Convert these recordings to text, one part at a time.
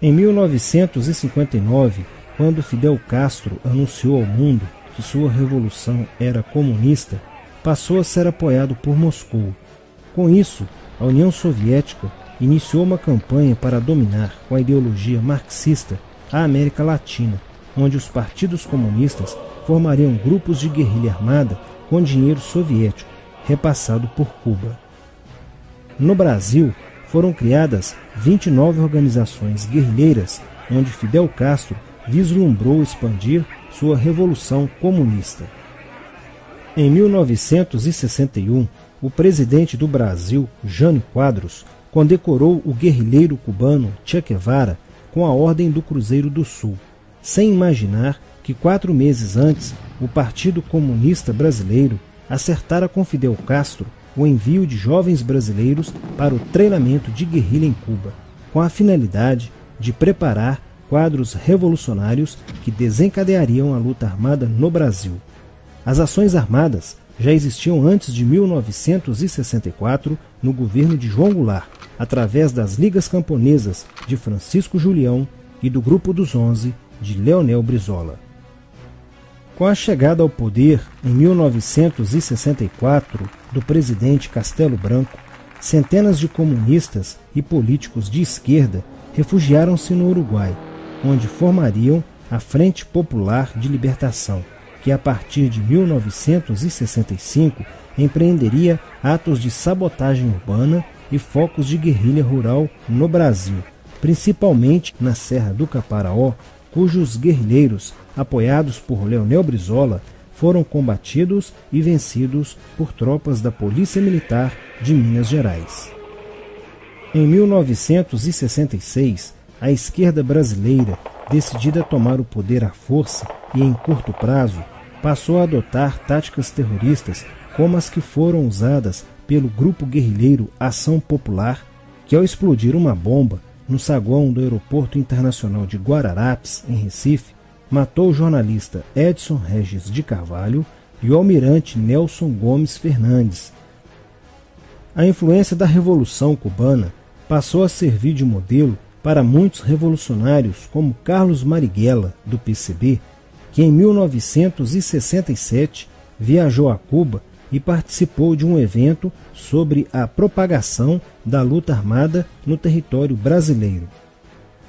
Em 1959, quando Fidel Castro anunciou ao mundo que sua revolução era comunista, passou a ser apoiado por Moscou. Com isso, a União Soviética iniciou uma campanha para dominar com a ideologia marxista a América Latina, onde os partidos comunistas formariam grupos de guerrilha armada com dinheiro soviético, repassado por Cuba. No Brasil, foram criadas 29 organizações guerrilheiras, onde Fidel Castro vislumbrou expandir sua revolução comunista. Em 1961, o presidente do Brasil, Jânio Quadros, condecorou o guerrilheiro cubano Che Guevara com a Ordem do Cruzeiro do Sul, sem imaginar que 4 meses antes o Partido Comunista Brasileiro acertara com Fidel Castro o envio de jovens brasileiros para o treinamento de guerrilha em Cuba, com a finalidade de preparar quadros revolucionários que desencadeariam a luta armada no Brasil. As ações armadas já existiam antes de 1964 no governo de João Goulart, através das Ligas Camponesas de Francisco Julião e do Grupo dos 11 de Leonel Brizola. Com a chegada ao poder, em 1964, do presidente Castelo Branco, centenas de comunistas e políticos de esquerda refugiaram-se no Uruguai, onde formariam a Frente Popular de Libertação, que a partir de 1965 empreenderia atos de sabotagem urbana e focos de guerrilha rural no Brasil, principalmente na Serra do Caparaó, cujos guerrilheiros, apoiados por Leonel Brizola, foram combatidos e vencidos por tropas da Polícia Militar de Minas Gerais. Em 1966, a esquerda brasileira, decidida a tomar o poder à força e em curto prazo, passou a adotar táticas terroristas como as que foram usadas pelo grupo guerrilheiro Ação Popular, que ao explodir uma bomba no saguão do Aeroporto Internacional de Guararapes, em Recife, matou o jornalista Edson Regis de Carvalho e o almirante Nelson Gomes Fernandes. A influência da Revolução Cubana passou a servir de modelo para muitos revolucionários como Carlos Marighella, do PCB, que em 1967 viajou a Cuba e participou de um evento sobre a propagação da luta armada no território brasileiro.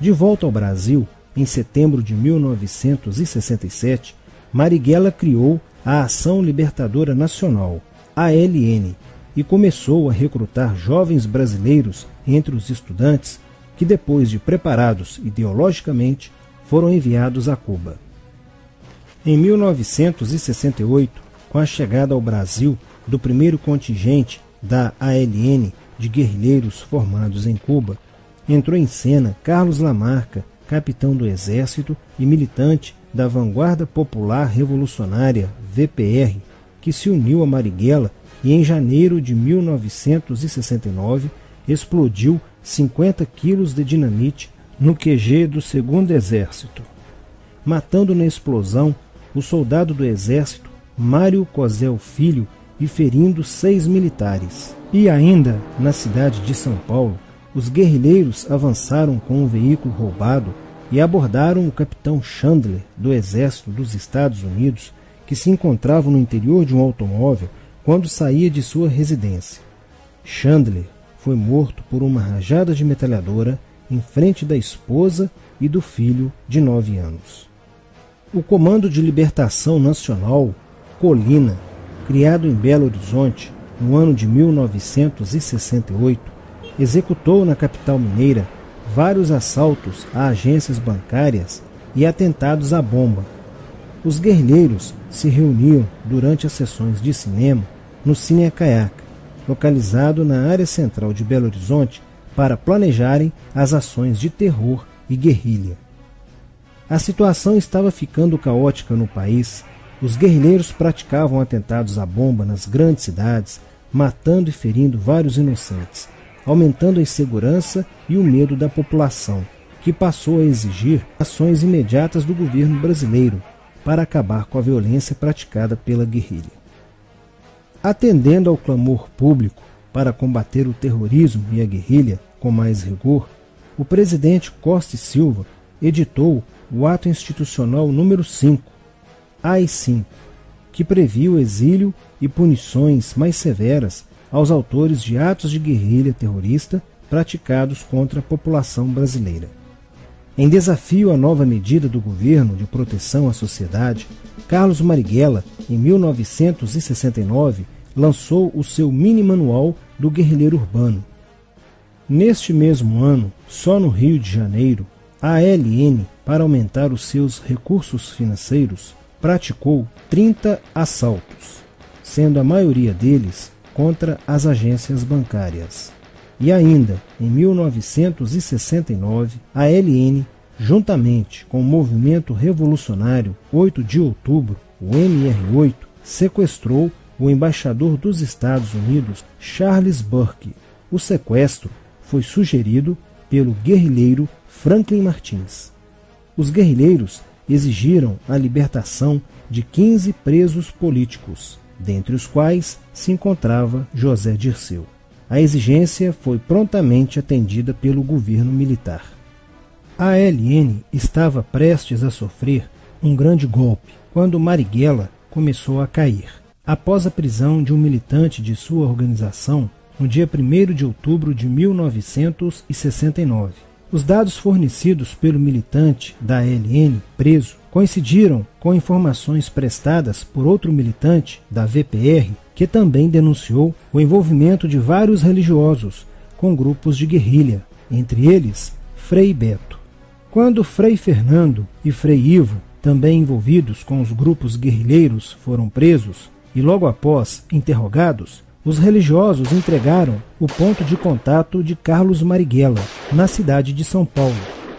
De volta ao Brasil, em setembro de 1967, Marighella criou a Ação Libertadora Nacional, ALN, e começou a recrutar jovens brasileiros entre os estudantes que, depois de preparados ideologicamente, foram enviados a Cuba. Em 1968, com a chegada ao Brasil do primeiro contingente da ALN de guerrilheiros formados em Cuba, entrou em cena Carlos Lamarca, capitão do Exército e militante da Vanguarda Popular Revolucionária, VPR, que se uniu a Marighella e em janeiro de 1969 explodiu 50 quilos de dinamite no QG do 2º Exército, matando na explosão o soldado do Exército Mário Cosel Filho e ferindo 6 militares. E ainda, na cidade de São Paulo, os guerrilheiros avançaram com um veículo roubado e abordaram o capitão Chandler, do Exército dos Estados Unidos, que se encontrava no interior de um automóvel quando saía de sua residência. Chandler foi morto por uma rajada de metralhadora em frente da esposa e do filho de 9 anos. O Comando de Libertação Nacional, Colina, criado em Belo Horizonte no ano de 1968, executou na capital mineira vários assaltos a agências bancárias e atentados à bomba. Os guerrilheiros se reuniam durante as sessões de cinema no Cine Acaiaca, localizado na área central de Belo Horizonte, para planejarem as ações de terror e guerrilha. A situação estava ficando caótica no país. Os guerrilheiros praticavam atentados à bomba nas grandes cidades, matando e ferindo vários inocentes, aumentando a insegurança e o medo da população, que passou a exigir ações imediatas do governo brasileiro para acabar com a violência praticada pela guerrilha. Atendendo ao clamor público para combater o terrorismo e a guerrilha com mais rigor, o presidente Costa e Silva editou o Ato Institucional número 5, AI-5, que previa o exílio e punições mais severas aos autores de atos de guerrilha terrorista praticados contra a população brasileira. Em desafio à nova medida do governo de proteção à sociedade, Carlos Marighella, em 1969, lançou o seu mini-manual do guerrilheiro urbano. Neste mesmo ano, só no Rio de Janeiro, a ALN, para aumentar os seus recursos financeiros, praticou 30 assaltos, sendo a maioria deles contra as agências bancárias. E ainda, em 1969, a ALN, juntamente com o movimento revolucionário 8 de outubro, o MR8, sequestrou o embaixador dos Estados Unidos, Charles Burke. O sequestro foi sugerido pelo guerrilheiro Franklin Martins. Os guerrilheiros exigiram a libertação de 15 presos políticos, dentre os quais se encontrava José Dirceu. A exigência foi prontamente atendida pelo governo militar. A ALN estava prestes a sofrer um grande golpe quando Marighella começou a cair. Após a prisão de um militante de sua organização, no dia 1º de outubro de 1969. Os dados fornecidos pelo militante da ALN preso coincidiram com informações prestadas por outro militante da VPR, que também denunciou o envolvimento de vários religiosos com grupos de guerrilha, entre eles Frei Beto. Quando Frei Fernando e Frei Ivo, também envolvidos com os grupos guerrilheiros, foram presos e logo após interrogados, os religiosos entregaram o ponto de contato de Carlos Marighella, na cidade de São Paulo.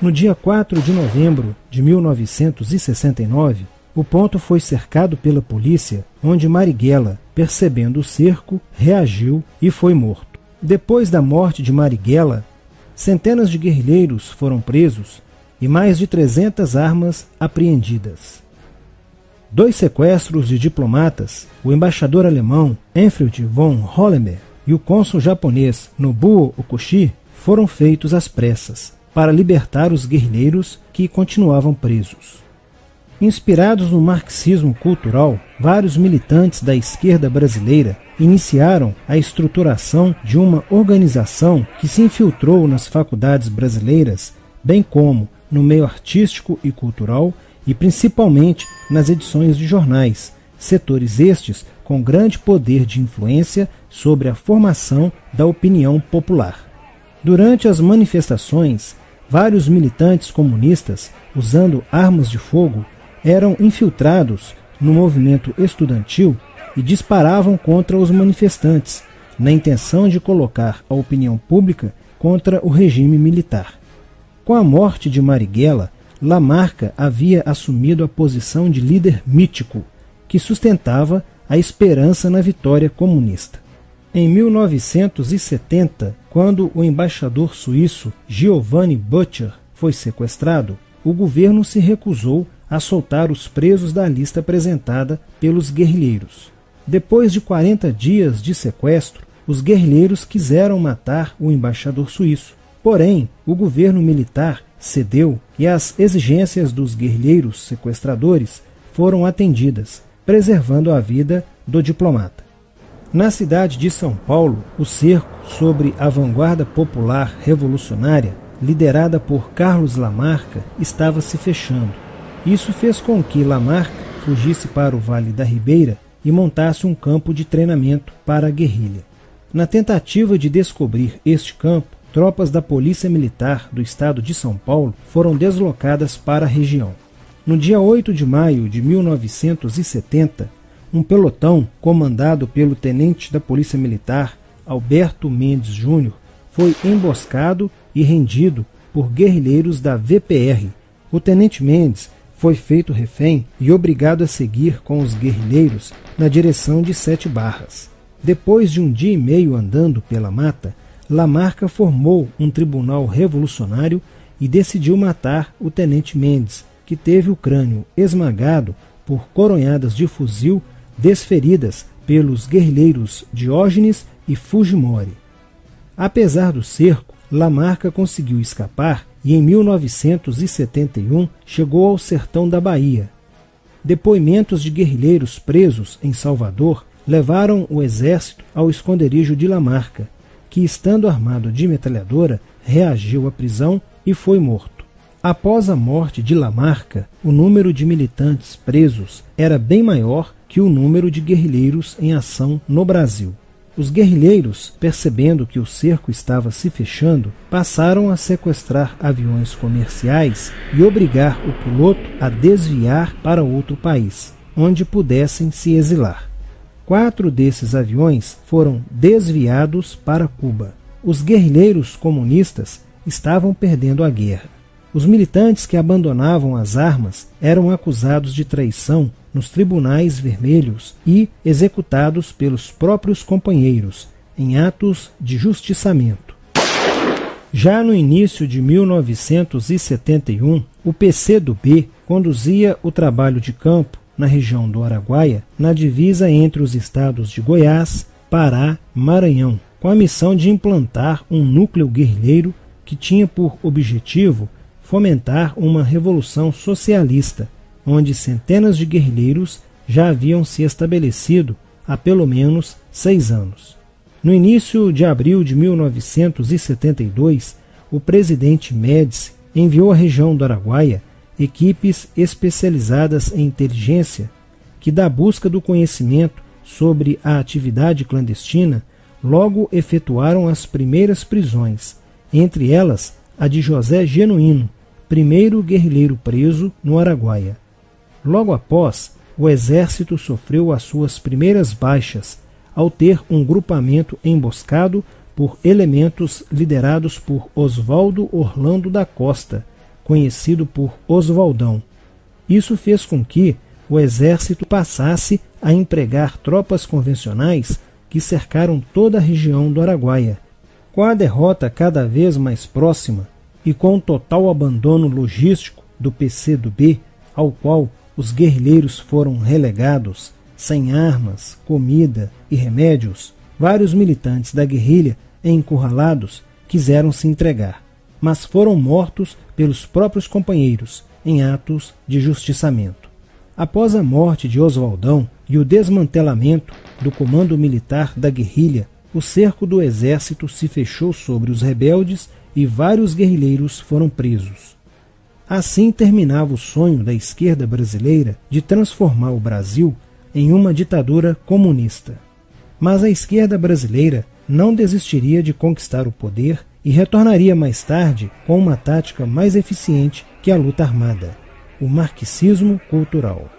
No dia 4 de novembro de 1969, o ponto foi cercado pela polícia, onde Marighella, percebendo o cerco, reagiu e foi morto. Depois da morte de Marighella, centenas de guerrilheiros foram presos e mais de 300 armas apreendidas. 2 sequestros de diplomatas, o embaixador alemão Enfried von Hollenberg e o cônsul japonês Nobuo Okushi, foram feitos às pressas para libertar os guerrilheiros que continuavam presos. Inspirados no marxismo cultural, vários militantes da esquerda brasileira iniciaram a estruturação de uma organização que se infiltrou nas faculdades brasileiras, bem como no meio artístico e cultural, e principalmente nas edições de jornais, setores estes com grande poder de influência sobre a formação da opinião popular. Durante as manifestações, vários militantes comunistas, usando armas de fogo, eram infiltrados no movimento estudantil e disparavam contra os manifestantes, na intenção de colocar a opinião pública contra o regime militar. Com a morte de Marighella, Lamarca havia assumido a posição de líder mítico, que sustentava a esperança na vitória comunista. Em 1970, quando o embaixador suíço Giovanni Butcher foi sequestrado, o governo se recusou a soltar os presos da lista apresentada pelos guerrilheiros. Depois de 40 dias de sequestro, os guerrilheiros quiseram matar o embaixador suíço. Porém, o governo militar cedeu e as exigências dos guerrilheiros sequestradores foram atendidas, preservando a vida do diplomata. Na cidade de São Paulo, o cerco sobre a vanguarda popular revolucionária, liderada por Carlos Lamarca, estava se fechando. Isso fez com que Lamarca fugisse para o Vale da Ribeira e montasse um campo de treinamento para a guerrilha. Na tentativa de descobrir este campo, tropas da Polícia Militar do Estado de São Paulo foram deslocadas para a região. No dia 8 de maio de 1970, um pelotão comandado pelo tenente da Polícia Militar, Alberto Mendes Júnior, foi emboscado e rendido por guerrilheiros da VPR. O tenente Mendes foi feito refém e obrigado a seguir com os guerrilheiros na direção de 7 Barras. Depois de um dia e meio andando pela mata, Lamarca formou um tribunal revolucionário e decidiu matar o tenente Mendes, que teve o crânio esmagado por coronhadas de fuzil desferidas pelos guerrilheiros Diógenes e Fujimori. Apesar do cerco, Lamarca conseguiu escapar e em 1971 chegou ao sertão da Bahia. Depoimentos de guerrilheiros presos em Salvador levaram o exército ao esconderijo de Lamarca, que, estando armado de metralhadora, reagiu à prisão e foi morto. Após a morte de Lamarca, o número de militantes presos era bem maior que o número de guerrilheiros em ação no Brasil. Os guerrilheiros, percebendo que o cerco estava se fechando, passaram a sequestrar aviões comerciais e obrigar o piloto a desviar para outro país, onde pudessem se exilar. 4 desses aviões foram desviados para Cuba. Os guerrilheiros comunistas estavam perdendo a guerra. Os militantes que abandonavam as armas eram acusados de traição nos tribunais vermelhos e executados pelos próprios companheiros, em atos de justiçamento. Já no início de 1971, o PCdoB conduzia o trabalho de campo na região do Araguaia, na divisa entre os estados de Goiás, Pará e Maranhão, com a missão de implantar um núcleo guerrilheiro que tinha por objetivo fomentar uma revolução socialista, onde centenas de guerrilheiros já haviam se estabelecido há pelo menos 6 anos. No início de abril de 1972, o presidente Médici enviou à região do Araguaia equipes especializadas em inteligência que, da busca do conhecimento sobre a atividade clandestina, logo efetuaram as primeiras prisões, entre elas a de José Genuíno, primeiro guerrilheiro preso no Araguaia. Logo após, o exército sofreu as suas primeiras baixas ao ter um grupamento emboscado por elementos liderados por Oswaldo Orlando da Costa, conhecido por Oswaldão. Isso fez com que o exército passasse a empregar tropas convencionais que cercaram toda a região do Araguaia. Com a derrota cada vez mais próxima e com o total abandono logístico do PCdoB, ao qual os guerrilheiros foram relegados, sem armas, comida e remédios, vários militantes da guerrilha, encurralados, quiseram se entregar, mas foram mortos pelos próprios companheiros em atos de justiçamento. Após a morte de Oswaldão e o desmantelamento do comando militar da guerrilha, o cerco do exército se fechou sobre os rebeldes e vários guerrilheiros foram presos. Assim terminava o sonho da esquerda brasileira de transformar o Brasil em uma ditadura comunista. Mas a esquerda brasileira não desistiria de conquistar o poder e retornaria mais tarde com uma tática mais eficiente que a luta armada: o marxismo cultural.